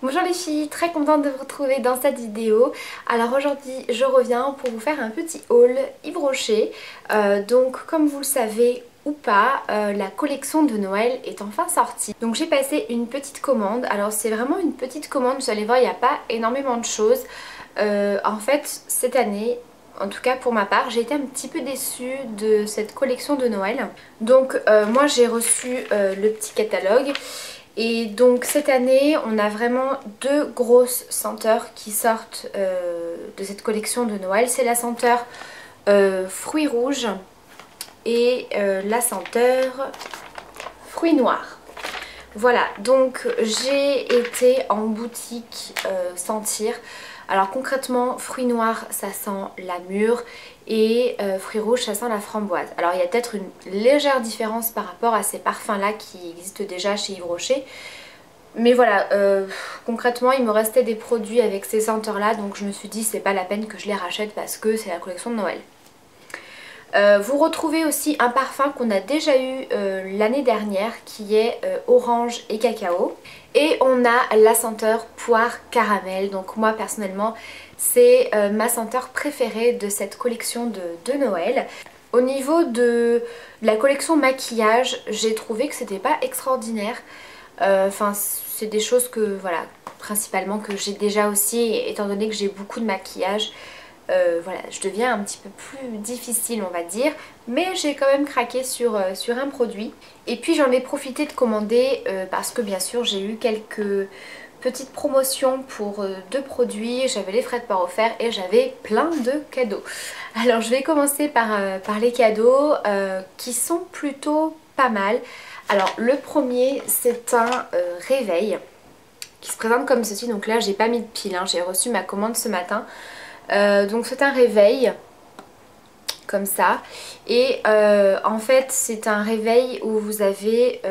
Bonjour les filles, très contente de vous retrouver dans cette vidéo. Alors aujourd'hui je reviens pour vous faire un petit haul Yves Rocher. Donc comme vous le savez ou pas, la collection de Noël est enfin sortie. Donc j'ai passé une petite commande. Alors c'est vraiment une petite commande, vous allez voir, il n'y a pas énormément de choses. En fait cette année, en tout cas pour ma part, j'ai été un petit peu déçue de cette collection de Noël. Donc moi j'ai reçu le petit catalogue. Et donc cette année on a vraiment deux grosses senteurs qui sortent de cette collection de Noël. C'est la senteur fruits rouges et la senteur fruits noirs. Voilà, donc j'ai été en boutique sentir. Alors concrètement, fruits noirs ça sent la mûre et fruits rouges ça sent la framboise. Alors il y a peut-être une légère différence par rapport à ces parfums là qui existent déjà chez Yves Rocher. Mais voilà, concrètement il me restait des produits avec ces senteurs là, donc je me suis dit c'est pas la peine que je les rachète parce que c'est la collection de Noël. Vous retrouvez aussi un parfum qu'on a déjà eu l'année dernière qui est orange et cacao. Et on a la senteur poire caramel. Donc moi personnellement c'est ma senteur préférée de cette collection de Noël. Au niveau de la collection maquillage, j'ai trouvé que c'était pas extraordinaire. Enfin c'est des choses que voilà, principalement que j'ai déjà aussi étant donné que j'ai beaucoup de maquillage. Voilà, je deviens un petit peu plus difficile on va dire, mais j'ai quand même craqué sur un produit. Et puis j'en ai profité de commander parce que bien sûr j'ai eu quelques petites promotions pour deux produits, j'avais les frais de port offerts et j'avais plein de cadeaux. Alors je vais commencer par les cadeaux qui sont plutôt pas mal. Alors le premier c'est un réveil qui se présente comme ceci, donc là j'ai pas mis de pile, hein. J'ai reçu ma commande ce matin. Donc c'est un réveil comme ça et en fait c'est un réveil où vous avez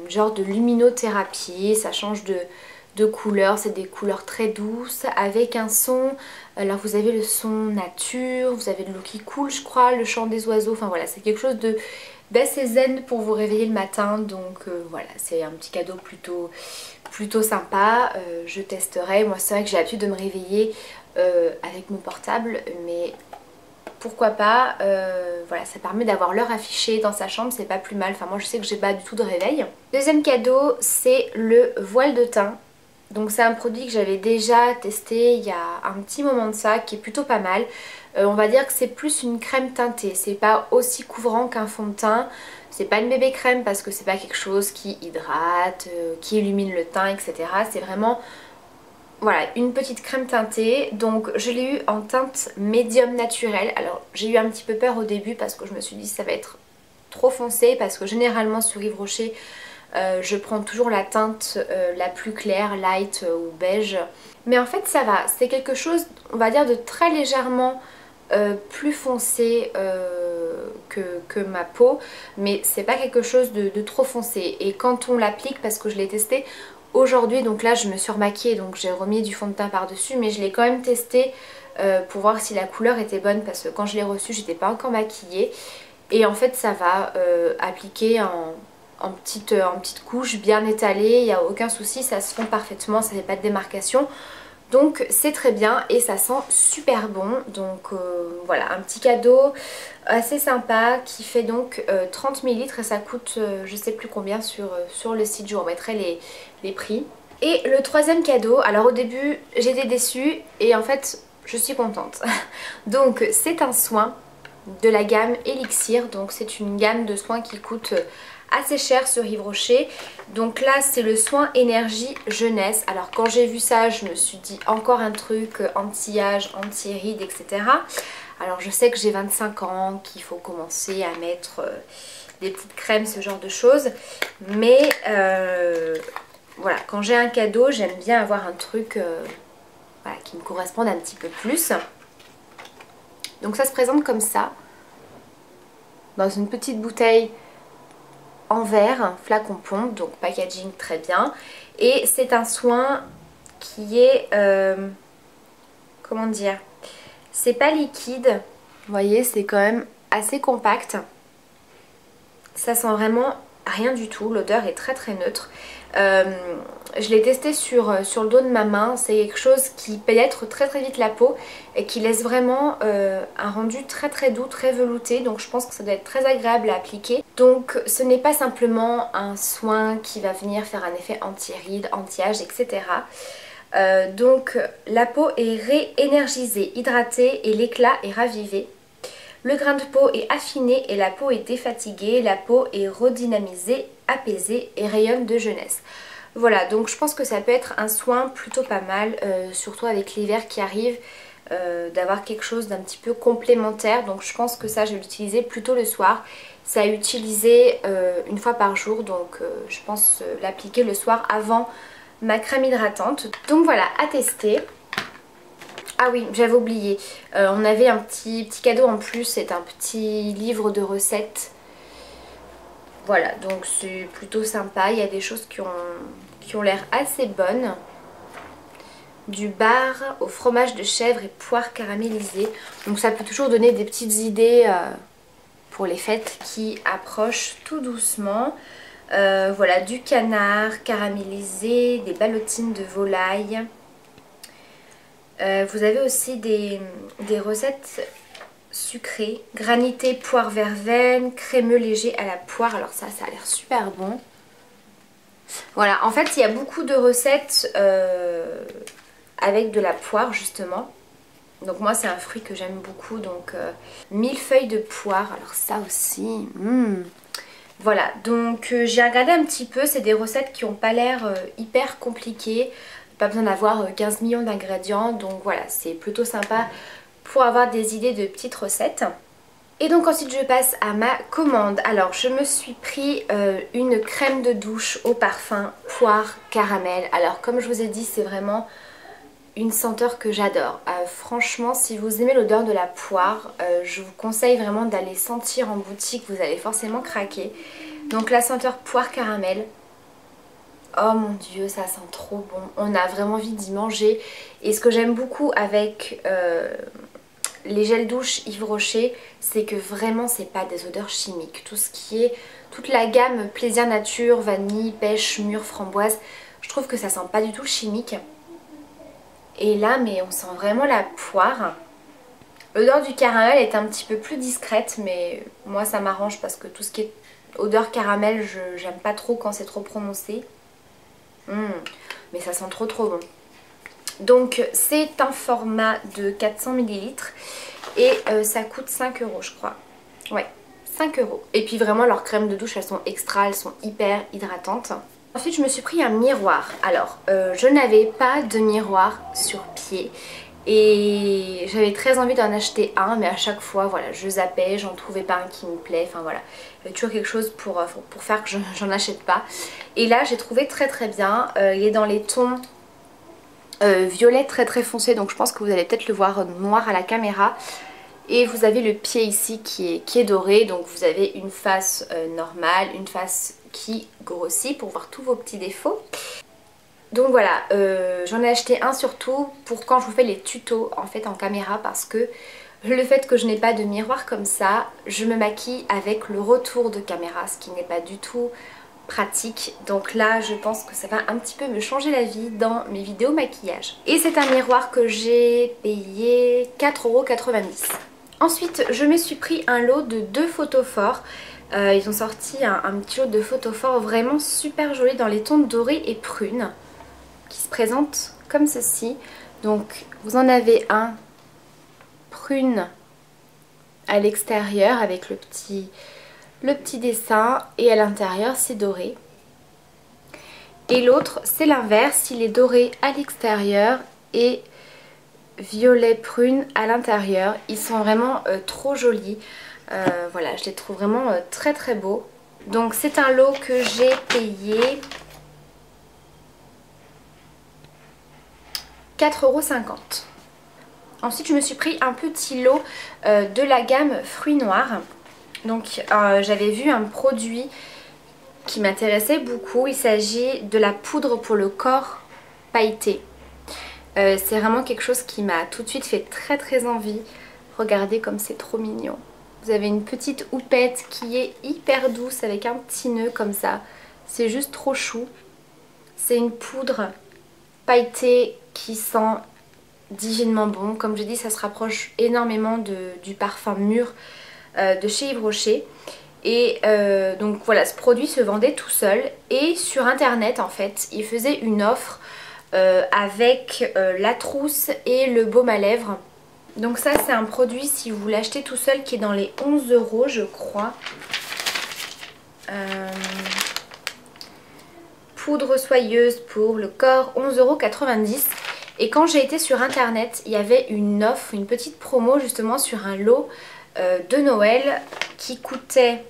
genre de luminothérapie, ça change de couleur, c'est des couleurs très douces avec un son. Alors vous avez le son nature, vous avez de l'eau qui coule je crois, le chant des oiseaux, enfin voilà c'est quelque chose d'assez zen pour vous réveiller le matin. Donc voilà, c'est un petit cadeau plutôt sympa. Je testerai, moi c'est vrai que j'ai l'habitude de me réveiller avec mon portable, mais pourquoi pas, voilà, ça permet d'avoir l'heure affichée dans sa chambre, c'est pas plus mal. Enfin moi je sais que j'ai pas du tout de réveil. Deuxième cadeau c'est le voile de teint. Donc c'est un produit que j'avais déjà testé il y a un petit moment de ça, qui est plutôt pas mal. On va dire que c'est plus une crème teintée, c'est pas aussi couvrant qu'un fond de teint. C'est pas une bébé crème parce que c'est pas quelque chose qui hydrate, qui illumine le teint, etc. C'est vraiment, voilà, une petite crème teintée. Donc je l'ai eu en teinte médium naturel. Alors j'ai eu un petit peu peur au début parce que je me suis dit ça va être trop foncé, parce que généralement sur Yves Rocher je prends toujours la teinte la plus claire, light ou beige. Mais en fait ça va, c'est quelque chose on va dire de très légèrement plus foncé que ma peau, mais c'est pas quelque chose de trop foncé. Et quand on l'applique, parce que je l'ai testé aujourd'hui, donc là je me suis remaquillée, donc j'ai remis du fond de teint par dessus, mais je l'ai quand même testé pour voir si la couleur était bonne, parce que quand je l'ai reçu j'étais pas encore maquillée. Et en fait ça va appliquer en petite couche bien étalée, il n'y a aucun souci, ça se fond parfaitement, ça fait pas de démarcation. Donc c'est très bien et ça sent super bon. Donc voilà, un petit cadeau assez sympa qui fait donc 30 ml et ça coûte je sais plus combien sur le site, je vous remettrai les prix. Et le troisième cadeau, alors au début j'étais déçue et en fait je suis contente. Donc c'est un soin de la gamme Elixir, donc c'est une gamme de soins qui coûte assez cher sur Yves Rocher. Donc là c'est le soin énergie jeunesse. Alors quand j'ai vu ça je me suis dit encore un truc anti-âge, anti-rides, etc. Alors je sais que j'ai 25 ans, qu'il faut commencer à mettre des petites crèmes, ce genre de choses, mais voilà, quand j'ai un cadeau j'aime bien avoir un truc voilà, qui me corresponde un petit peu plus. Donc ça se présente comme ça, dans une petite bouteille en verre, flacon pompe, donc packaging très bien. Et c'est un soin qui est, comment dire, c'est pas liquide, vous voyez, c'est quand même assez compact. Ça sent vraiment rien du tout, l'odeur est très très neutre. Je l'ai testé sur le dos de ma main, c'est quelque chose qui pénètre très très vite la peau et qui laisse vraiment un rendu très très doux, très velouté, donc je pense que ça doit être très agréable à appliquer. Donc ce n'est pas simplement un soin qui va venir faire un effet anti-rides, anti-âge, etc. Donc la peau est réénergisée, hydratée et l'éclat est ravivé. Le grain de peau est affiné et la peau est défatiguée, la peau est redynamisée, apaisée et rayonne de jeunesse. Voilà, donc je pense que ça peut être un soin plutôt pas mal, surtout avec l'hiver qui arrive, d'avoir quelque chose d'un petit peu complémentaire. Donc je pense que ça, je vais l'utiliser plutôt le soir. C'est à utiliser une fois par jour, donc je pense l'appliquer le soir avant ma crème hydratante. Donc voilà, à tester. Ah oui, j'avais oublié, on avait un petit cadeau en plus, c'est un petit livre de recettes. Voilà, donc c'est plutôt sympa, il y a des choses qui ont l'air assez bonnes. Du bar au fromage de chèvre et poire caramélisée. Donc ça peut toujours donner des petites idées pour les fêtes qui approchent tout doucement. Voilà, du canard caramélisé, des ballotines de volaille. Vous avez aussi des recettes sucré, granité poire verveine, crémeux léger à la poire. Alors ça a l'air super bon. Voilà, en fait il y a beaucoup de recettes avec de la poire justement. Donc moi c'est un fruit que j'aime beaucoup, donc millefeuille de poire, alors ça aussi. Voilà, donc j'ai regardé un petit peu, c'est des recettes qui n'ont pas l'air hyper compliquées. Pas besoin d'avoir 15 millions d'ingrédients, donc voilà, c'est plutôt sympa pour avoir des idées de petites recettes. Et donc ensuite je passe à ma commande. Alors je me suis pris une crème de douche au parfum poire caramel. Alors comme je vous ai dit, c'est vraiment une senteur que j'adore. Franchement, si vous aimez l'odeur de la poire, je vous conseille vraiment d'aller sentir en boutique, vous allez forcément craquer. Donc la senteur poire caramel. Oh mon dieu, ça sent trop bon. On a vraiment envie d'y manger. Et ce que j'aime beaucoup avec les gels douche Yves Rocher, c'est que vraiment c'est pas des odeurs chimiques. Tout ce qui est, toute la gamme plaisir nature, vanille, pêche, mûre, framboise, je trouve que ça sent pas du tout chimique. Et là, mais on sent vraiment la poire. L'odeur du caramel est un petit peu plus discrète, mais moi ça m'arrange parce que tout ce qui est odeur caramel, j'aime pas trop quand c'est trop prononcé. Mais ça sent trop bon. Donc c'est un format de 400 ml et ça coûte 5 € je crois. Ouais, 5 €. Et puis vraiment leurs crèmes de douche, elles sont extra, elles sont hyper hydratantes. Ensuite je me suis pris un miroir. Alors je n'avais pas de miroir sur pied et j'avais très envie d'en acheter un, mais à chaque fois voilà, je zappais, j'en trouvais pas un qui me plaît, enfin voilà. Il y avait toujours quelque chose pour faire que j'en achète pas. Et là j'ai trouvé très bien, il est dans les tons violet très foncé, donc je pense que vous allez peut-être le voir noir à la caméra. Et vous avez le pied ici qui est doré, donc vous avez une face normale, une face qui grossit pour voir tous vos petits défauts. Donc voilà, j'en ai acheté un surtout pour quand je vous fais les tutos en fait en caméra, parce que le fait que je n'ai pas de miroir comme ça, je me maquille avec le retour de caméra, ce qui n'est pas du tout pratique. Donc là je pense que ça va un petit peu me changer la vie dans mes vidéos maquillage. Et c'est un miroir que j'ai payé 4,90 €. Ensuite je me suis pris un lot de 2 photophores. Ils ont sorti un petit lot de photophores vraiment super joli dans les tons doré et prune, qui se présente comme ceci. Donc vous en avez un prune à l'extérieur avec le petit dessin, et à l'intérieur c'est doré. Et l'autre c'est l'inverse, il est doré à l'extérieur et violet prune à l'intérieur. Ils sont vraiment trop jolis. Voilà, je les trouve vraiment très beaux. Donc c'est un lot que j'ai payé 4,50 €. Ensuite je me suis pris un petit lot de la gamme fruits noirs. Donc j'avais vu un produit qui m'intéressait beaucoup. Il s'agit de la poudre pour le corps pailleté. C'est vraiment quelque chose qui m'a tout de suite fait très envie. Regardez comme c'est trop mignon. Vous avez une petite houppette qui est hyper douce avec un petit nœud comme ça. C'est juste trop chou. C'est une poudre pailletée qui sent divinement bon. Comme je dis, ça se rapproche énormément du parfum mûr de chez Yves Rocher. Et donc voilà, ce produit se vendait tout seul. Et sur internet en fait, il faisait une offre avec la trousse et le baume à lèvres. Donc ça c'est un produit, si vous l'achetez tout seul, qui est dans les 11 € je crois. Poudre soyeuse pour le corps, 11,90 €. Et quand j'ai été sur internet, il y avait une offre, une petite promo justement sur un lot de Noël qui coûtait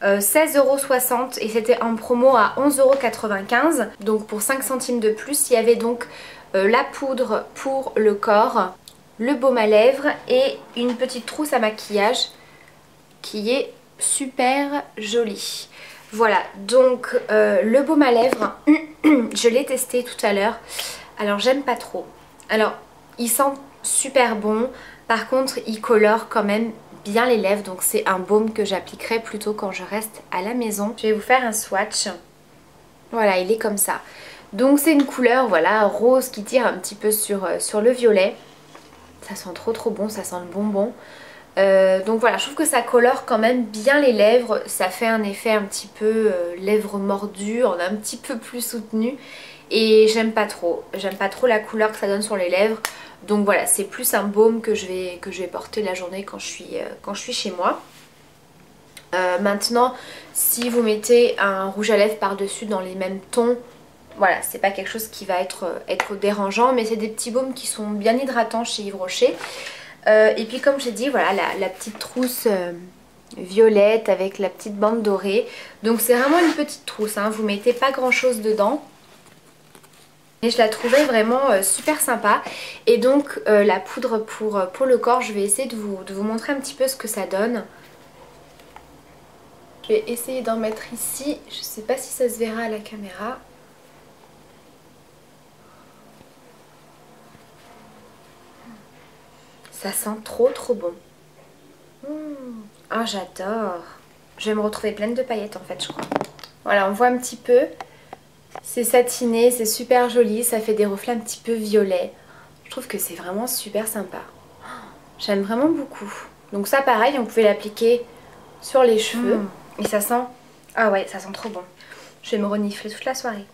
16,60 € et c'était en promo à 11,95 €. Donc pour 5 centimes de plus, il y avait donc la poudre pour le corps, le baume à lèvres et une petite trousse à maquillage qui est super jolie. Voilà, donc le baume à lèvres, je l'ai testé tout à l'heure. Alors j'aime pas trop. Alors il sent super bon, par contre il colore quand même bien les lèvres, donc c'est un baume que j'appliquerai plutôt quand je reste à la maison. Je vais vous faire un swatch. Voilà, il est comme ça. Donc c'est une couleur, voilà, rose qui tire un petit peu sur le violet. Ça sent trop bon, ça sent le bonbon. Donc voilà, je trouve que ça colore quand même bien les lèvres. Ça fait un effet un petit peu lèvres mordues, on a un petit peu plus soutenu. Et j'aime pas trop la couleur que ça donne sur les lèvres. Donc voilà, c'est plus un baume que je vais porter la journée quand je suis chez moi. Maintenant, si vous mettez un rouge à lèvres par-dessus dans les mêmes tons, voilà, c'est pas quelque chose qui va être dérangeant, mais c'est des petits baumes qui sont bien hydratants chez Yves Rocher. Et puis comme j'ai dit, voilà, la petite trousse violette avec la petite bande dorée. Donc c'est vraiment une petite trousse, hein, vous mettez pas grand chose dedans. Et je la trouvais vraiment super sympa. Et donc la poudre pour le corps, je vais essayer de vous montrer un petit peu ce que ça donne. Je vais essayer d'en mettre ici, je sais pas si ça se verra à la caméra. Ça sent trop bon. Ah, j'adore. Je vais me retrouver pleine de paillettes en fait, je crois. Voilà, on voit un petit peu. C'est satiné, c'est super joli, ça fait des reflets un petit peu violets. Je trouve que c'est vraiment super sympa. J'aime vraiment beaucoup. Donc ça pareil, on pouvait l'appliquer sur les cheveux. Et ça sent... Ah ouais, ça sent trop bon. Je vais me renifler toute la soirée.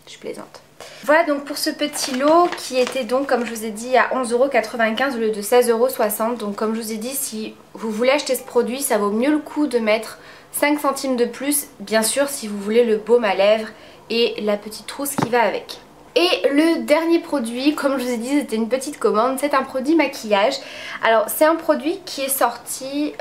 Je plaisante. Voilà donc pour ce petit lot qui était donc, comme je vous ai dit, à 11,95 € au lieu de 16,60 €. Donc comme je vous ai dit, si vous voulez acheter ce produit, ça vaut mieux le coup de mettre 5 centimes de plus. Bien sûr, si vous voulez le baume à lèvres et la petite trousse qui va avec. Et le dernier produit, comme je vous ai dit, c'était une petite commande, c'est un produit maquillage. Alors c'est un produit qui est sorti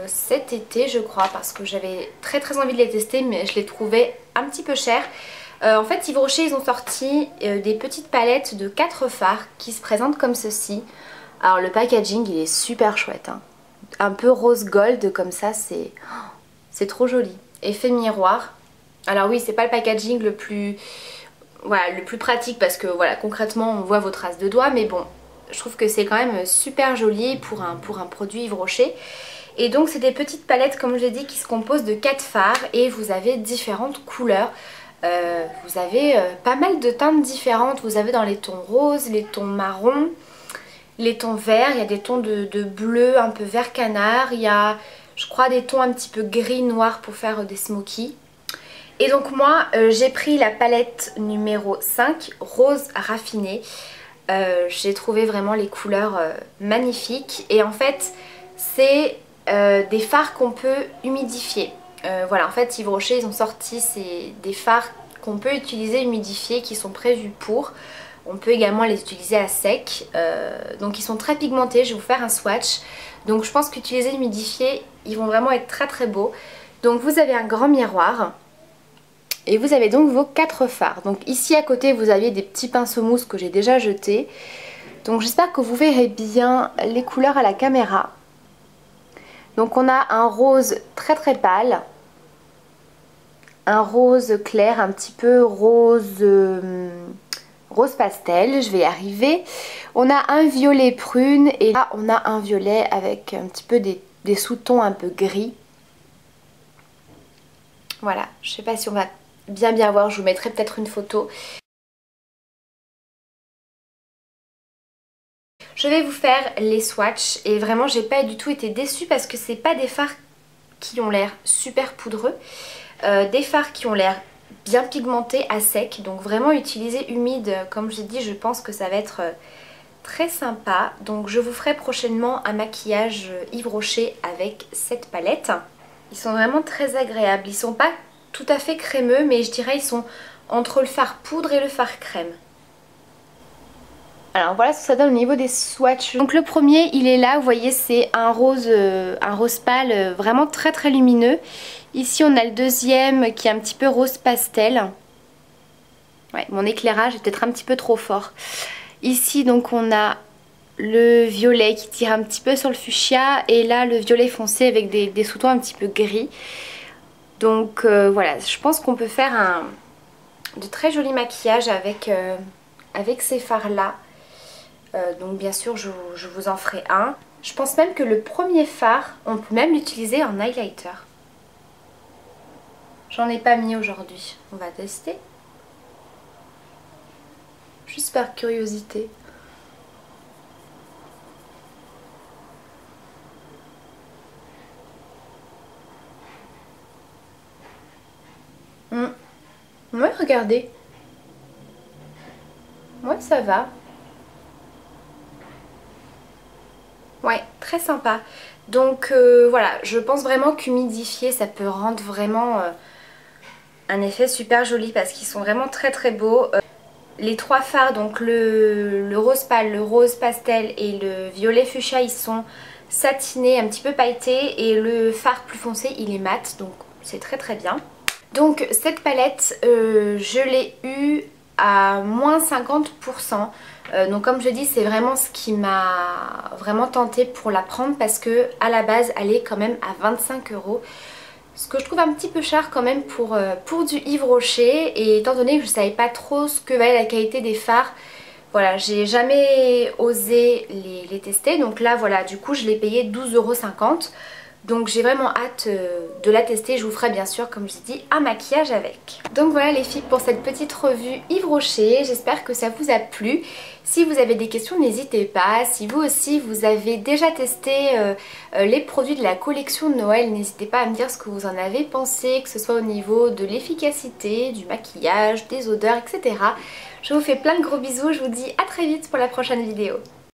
cet été je crois, parce que j'avais très envie de les tester, mais je les trouvais un petit peu chers. En fait Yves Rocher ils ont sorti des petites palettes de 4 fards qui se présentent comme ceci. Alors le packaging il est super chouette, hein. Un peu rose gold comme ça, c'est trop joli. Effet miroir. Alors oui, c'est pas le packaging le plus pratique parce que voilà, concrètement on voit vos traces de doigts, mais bon, je trouve que c'est quand même super joli pour un produit Yves Rocher. Et donc c'est des petites palettes comme je l'ai dit qui se composent de 4 fards et vous avez différentes couleurs. Vous avez pas mal de teintes différentes, vous avez dans les tons roses, les tons marron, les tons verts, il y a des tons de bleu un peu vert canard, il y a je crois des tons un petit peu gris noir pour faire des smokies. Et donc moi j'ai pris la palette numéro 5, rose raffiné. J'ai trouvé vraiment les couleurs magnifiques et en fait c'est des fards qu'on peut humidifier. Voilà, en fait Yves Rocher ils ont sorti des fards qu'on peut utiliser humidifiés qui sont prévus pour. On peut également les utiliser à sec. Donc ils sont très pigmentés, je vais vous faire un swatch. Donc je pense qu'utiliser humidifiés, ils vont vraiment être très beaux. Donc vous avez un grand miroir. Et vous avez donc vos 4 fards. Donc ici à côté vous aviez des petits pinceaux mousse que j'ai déjà jetés. Donc j'espère que vous verrez bien les couleurs à la caméra. Donc on a un rose très pâle. Un rose clair, un petit peu rose pastel, je vais y arriver. On a un violet prune et là on a un violet avec un petit peu des sous-tons un peu gris. Voilà, je sais pas si on va bien voir, je vous mettrai peut-être une photo. Je vais vous faire les swatchs et vraiment j'ai pas du tout été déçue parce que c'est pas des fards qui ont l'air super poudreux, des fards qui ont l'air bien pigmentés à sec, donc vraiment utiliser humide comme j'ai dit, je pense que ça va être très sympa. Donc je vous ferai prochainement un maquillage Yves Rocher avec cette palette. Ils sont vraiment très agréables, ils sont pas tout à fait crémeux mais je dirais ils sont entre le fard poudre et le fard crème. Alors voilà ce que ça donne au niveau des swatchs. Donc le premier il est là, vous voyez c'est un rose pâle vraiment très lumineux. Ici on a le deuxième qui est un petit peu rose pastel. Ouais, mon éclairage est peut-être un petit peu trop fort. Ici donc on a le violet qui tire un petit peu sur le fuchsia et là le violet foncé avec des sous-tons un petit peu gris. Donc voilà, je pense qu'on peut faire de très jolis maquillages avec ces fards là. Donc bien sûr je vous en ferai un. Je pense même que le premier fard, on peut même l'utiliser en highlighter. J'en ai pas mis aujourd'hui, on va tester. Juste par curiosité. Ouais, regardez. Ouais, ça va. Ouais, très sympa. Donc voilà, je pense vraiment qu'humidifier ça peut rendre vraiment un effet super joli parce qu'ils sont vraiment très beaux. Les trois fards, donc le rose pâle, le rose pastel et le violet fuchsia, ils sont satinés, un petit peu pailletés et le fard plus foncé il est mat, donc c'est très bien. Donc cette palette, je l'ai eue à moins 50%. Donc comme je dis, c'est vraiment ce qui m'a vraiment tenté pour la prendre parce que à la base elle est quand même à 25 €. Ce que je trouve un petit peu cher quand même pour du Yves Rocher, et étant donné que je savais pas trop ce que valait la qualité des fards, voilà, j'ai jamais osé les tester. Donc là voilà, du coup je l'ai payé 12,50 €. Donc j'ai vraiment hâte de la tester. Je vous ferai bien sûr, comme je l'ai dit, un maquillage avec. Donc voilà les filles pour cette petite revue Yves Rocher. J'espère que ça vous a plu. Si vous avez des questions, n'hésitez pas. Si vous aussi vous avez déjà testé les produits de la collection de Noël, n'hésitez pas à me dire ce que vous en avez pensé, que ce soit au niveau de l'efficacité, du maquillage, des odeurs, etc. Je vous fais plein de gros bisous. Je vous dis à très vite pour la prochaine vidéo.